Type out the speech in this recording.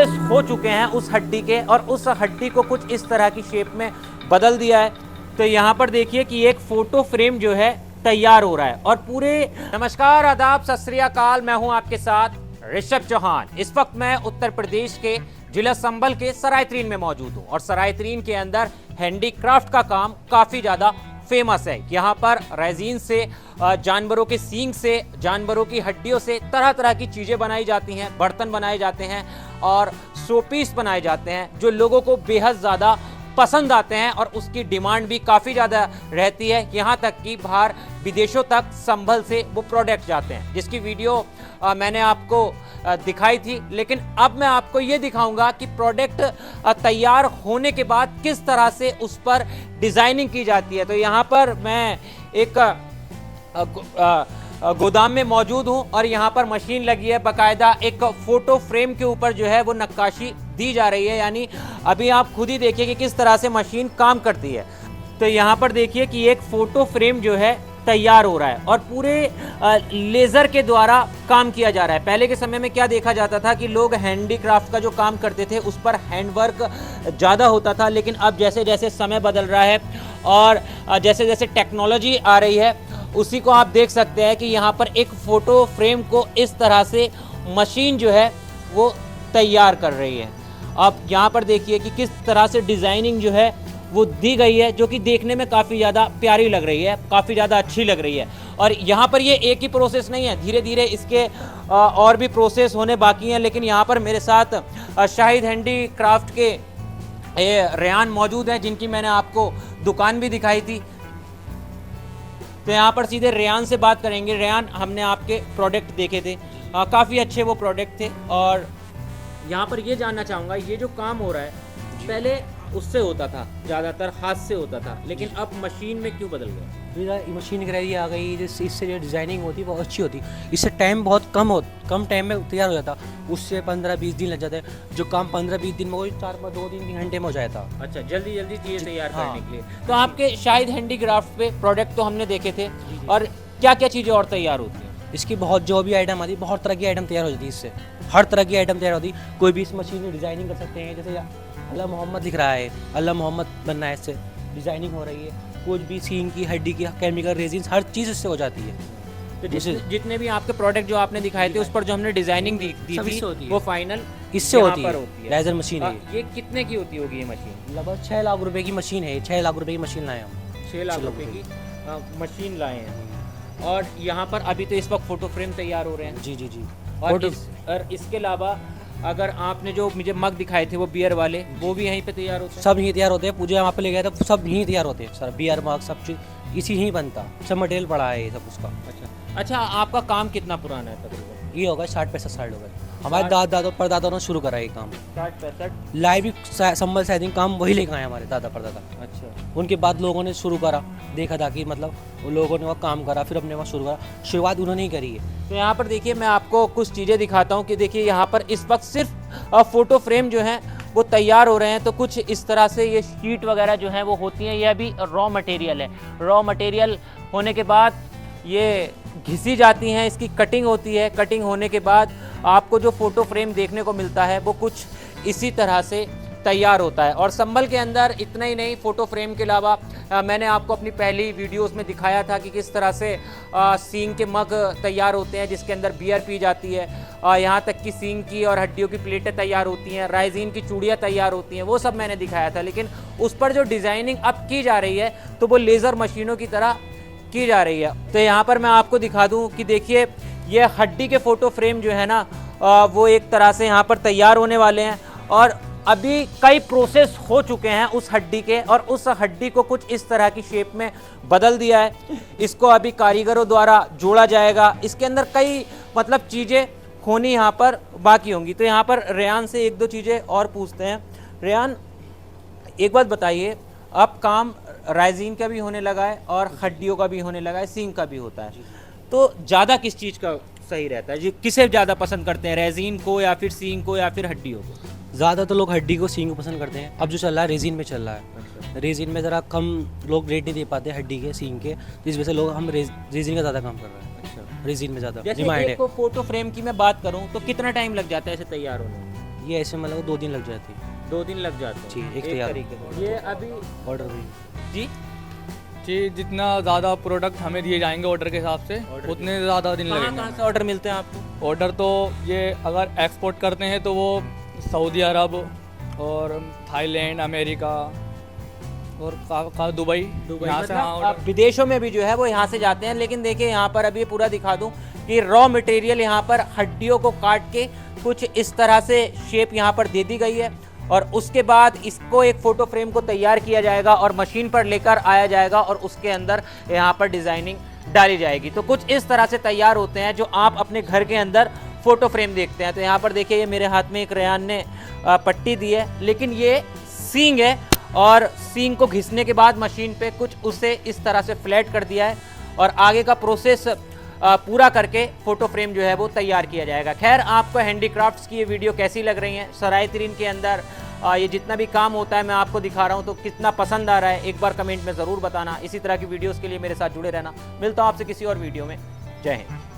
Process हो चुके हैं उस हड्डी के और उस हड्डी को कुछ इस तरह की शेप में बदल दिया है। तो यहाँ पर देखिए कि एक फोटो फ्रेम जो है तैयार हो रहा है और पूरे नमस्कार आदाब सत श्री अकाल, मैं हूं आपके साथ ऋषभ चौहान। इस वक्त मैं उत्तर प्रदेश के जिला संभल के सरायतरीन में मौजूद हूं और सरायतरीन के अंदर हैंडीक्राफ्ट का काम काफी ज्यादा फेमस है। यहाँ पर रेजिन से, जानवरों के सींग से, जानवरों की हड्डियों से तरह तरह की चीजें बनाई जाती हैं, बर्तन बनाए जाते हैं और शोपीस बनाए जाते हैं जो लोगों को बेहद ज्यादा पसंद आते हैं और उसकी डिमांड भी काफ़ी ज़्यादा रहती है। यहाँ तक कि बाहर विदेशों तक संभल से वो प्रोडक्ट जाते हैं, जिसकी वीडियो मैंने आपको दिखाई थी। लेकिन अब मैं आपको ये दिखाऊंगा कि प्रोडक्ट तैयार होने के बाद किस तरह से उस पर डिज़ाइनिंग की जाती है। तो यहाँ पर मैं एक गोदाम में मौजूद हूं और यहाँ पर मशीन लगी है, बाकायदा एक फोटो फ्रेम के ऊपर जो है वो नक्काशी दी जा रही है। यानी अभी आप खुद ही देखिए कि किस तरह से मशीन काम करती है। तो यहाँ पर देखिए कि एक फोटो फ्रेम जो है तैयार हो रहा है और पूरे लेज़र के द्वारा काम किया जा रहा है। पहले के समय में क्या देखा जाता था कि लोग हैंडीक्राफ्ट का जो काम करते थे उस पर हैंडवर्क ज़्यादा होता था, लेकिन अब जैसे जैसे समय बदल रहा है और जैसे जैसे टेक्नोलॉजी आ रही है उसी को आप देख सकते हैं कि यहाँ पर एक फोटो फ्रेम को इस तरह से मशीन जो है वो तैयार कर रही है। आप यहाँ पर देखिए कि किस तरह से डिज़ाइनिंग जो है वो दी गई है, जो कि देखने में काफ़ी ज़्यादा प्यारी लग रही है, काफ़ी ज़्यादा अच्छी लग रही है। और यहाँ पर ये एक ही प्रोसेस नहीं है, धीरे धीरे इसके और भी प्रोसेस होने बाकी हैं। लेकिन यहाँ पर मेरे साथ शाहिद हैंडीक्राफ्ट के रेहान मौजूद हैं, जिनकी मैंने आपको दुकान भी दिखाई थी। तो यहाँ पर सीधे रेहान से बात करेंगे। रेहान, हमने आपके प्रोडक्ट देखे थे, काफ़ी अच्छे वो प्रोडक्ट थे और यहाँ पर ये जानना चाहूँगा, ये जो काम हो रहा है पहले उससे होता था, ज़्यादातर हाथ से होता था, लेकिन अब मशीन में क्यों बदल गया? मशीन वगैरह आ गई, इससे जो डिज़ाइनिंग होती है वो अच्छी होती। इससे टाइम बहुत कम टाइम में तैयार हो जाता। उससे 15-20 दिन लग जाते हैं, जो काम 15-20 दिन में वो 2-3 घंटे में हो जाता। अच्छा, जल्दी जल्दी चीज़ें तैयार करने के लिए। तो आपके शाहिद हैंडीक्राफ्ट पे प्रोडक्ट तो हमने देखे थे, और क्या क्या चीज़ें और तैयार होती हैं? इसकी बहुत जो भी आइटम आती है, बहुत तरह की आइटम तैयार हो जाती है। इससे हर तरह की आइटम तैयार होती है। कोई भी इस मशीन में डिज़ाइनिंग कर सकते हैं, जैसे अल्लाह मोहम्मद लिख रहा है, अल्लाह मोहम्मद बनना है, इससे डिज़ाइनिंग हो रही है। कुछ भी सींग की, हड्डी की, केमिकल, रेजिन, हर चीज़ इससे हो जाती है। तो जितने भी आपके प्रोडक्ट जो आपने दिखाए थे उस पर जो हमने डिज़ाइनिंग दी थी वो फाइनल इससे होती है। लेज़र मशीन है ये। कितने की होती होगी ये मशीन? लगभग 6 लाख रुपए की मशीन है। 6 लाख रुपए की मशीन लाए हम। 6 लाख रुपए की मशीन लाए हैं। और यहाँ पर अभी तो इस वक्त फोटो फ्रेम तैयार हो रहे हैं। जी जी जी। और इसके अलावा अगर आपने जो मुझे मग दिखाए थे वो बियर वाले, वो भी यहीं पे तैयार होते हैं? सब यहीं तैयार होते हैं। पूजा वहाँ पे ले गए तो सब यहीं तैयार होते हैं। सर बियर मग सब चीज़ इसी यहीं बनता, सब मटेरियल पड़ा है ये सब उसका। अच्छा, आपका काम कितना पुराना है तकरीबन? ये होगा 60-65 साल हो गए। हमारे दादा परदादा ने शुरू करा ये काम। 60-65 लाइव भी संभल साइडिंग काम वही लेकर आए हमारे दादा परदादा। अच्छा, उनके बाद लोगों ने शुरू करा, देखा था कि मतलब उन लोगों ने वह काम करा, फिर अपने वहाँ शुरू करा। शुरुआत उन्होंने ही करी है। तो यहाँ पर देखिए मैं आपको कुछ चीज़ें दिखाता हूँ कि देखिए यहाँ पर इस वक्त सिर्फ फोटो फ्रेम जो हैं वो तैयार हो रहे हैं। तो कुछ इस तरह से ये शीट वगैरह जो हैं वो होती हैं। ये अभी रॉ मटेरियल है। रॉ मटेरियल होने के बाद ये घिसी जाती हैं, इसकी कटिंग होती है। कटिंग होने के बाद आपको जो फ़ोटो फ्रेम देखने को मिलता है वो कुछ इसी तरह से तैयार होता है। और संभल के अंदर इतना ही नहीं, फ़ोटो फ्रेम के अलावा मैंने आपको अपनी पहली वीडियोस में दिखाया था कि किस तरह से सींग के मग तैयार होते हैं जिसके अंदर बियर पी जाती है। यहाँ तक कि सींग की और हड्डियों की प्लेटें तैयार होती हैं, राइजीन की चूड़ियाँ तैयार होती हैं, वो सब मैंने दिखाया था। लेकिन उस पर जो डिज़ाइनिंग अब की जा रही है तो वो लेज़र मशीनों की तरह की जा रही है। तो यहाँ पर मैं आपको दिखा दूँ कि देखिए ये हड्डी के फ़ोटो फ्रेम जो है ना वो एक तरह से यहाँ पर तैयार होने वाले हैं और अभी कई प्रोसेस हो चुके हैं उस हड्डी के और उस हड्डी को कुछ इस तरह की शेप में बदल दिया है। इसको अभी कारीगरों द्वारा जोड़ा जाएगा। इसके अंदर कई मतलब चीज़ें होनी यहाँ पर बाकी होंगी। तो यहाँ पर रेहान से एक दो चीज़ें और पूछते हैं। रेहान, एक बात बताइए, अब काम राइजीन का भी होने लगा है और हड्डियों का भी होने लगा है, सींग का भी होता है, तो ज़्यादा किस चीज़ का सही रहता है जी? किसे ज़्यादा पसंद करते हैं, रेजिन को या फिर सींग को या फिर हड्डियों को? ज़्यादा तो लोग हड्डी को, सींग को पसंद करते हैं। अब जो चल रहा है रेजिन में चल रहा है। अच्छा। रेजिन में ज़रा कम लोग रेट नहीं दे पाते हड्डी के, सींग के, तो इस वजह से लोग हम रेजिन का ज़्यादा काम कर रहे हैं। अच्छा। रेजिन में ज़्यादा डिमांड है। फोटो फ्रेम की मैं बात करूँ तो कितना टाइम लग जाता है इसे तैयार होने में? ये ऐसे मतलब 2 दिन लग जाते हैं 2 दिन लग जाते हैं जी, एक तैयार तरीके से। ये अभी ऑर्डर भी। जी जी जितना ज़्यादा प्रोडक्ट हमें दिए जाएंगे ऑर्डर के हिसाब से उतने ज़्यादा दिन कहाँ लगेंगे कहाँ से ऑर्डर मिलते हैं आपको? ऑर्डर तो ये अगर एक्सपोर्ट करते हैं तो वो सऊदी अरब और थाईलैंड अमेरिका और दुबई यहाँ से हाँ मतलब order- विदेशों में भी जो है वो यहाँ से जाते हैं। लेकिन देखिए यहाँ पर अभी पूरा दिखा दूं कि रॉ मटेरियल यहाँ पर हड्डियों को काट के कुछ इस तरह से शेप यहाँ पर दे दी गई है और उसके बाद इसको एक फोटो फ्रेम को तैयार किया जाएगा और मशीन पर लेकर आया जाएगा और उसके अंदर यहाँ पर डिजाइनिंग डाली जाएगी। तो कुछ इस तरह से तैयार होते हैं जो आप अपने घर के अंदर फोटो फ्रेम देखते हैं। तो यहाँ पर देखिए ये मेरे हाथ में एक रेयान ने पट्टी दी है, लेकिन ये सींग है और सींग को घिसने के बाद मशीन पे कुछ उसे इस तरह से फ्लैट कर दिया है और आगे का प्रोसेस पूरा करके फोटो फ्रेम जो है वो तैयार किया जाएगा। खैर, आपको हैंडीक्राफ्ट्स की ये वीडियो कैसी लग रही है? सराय तरीन के अंदर ये जितना भी काम होता है मैं आपको दिखा रहा हूँ, तो कितना पसंद आ रहा है एक बार कमेंट में ज़रूर बताना। इसी तरह की वीडियोज़ के लिए मेरे साथ जुड़े रहना। मिलता हूँ आपसे किसी और वीडियो में। जय हिंद।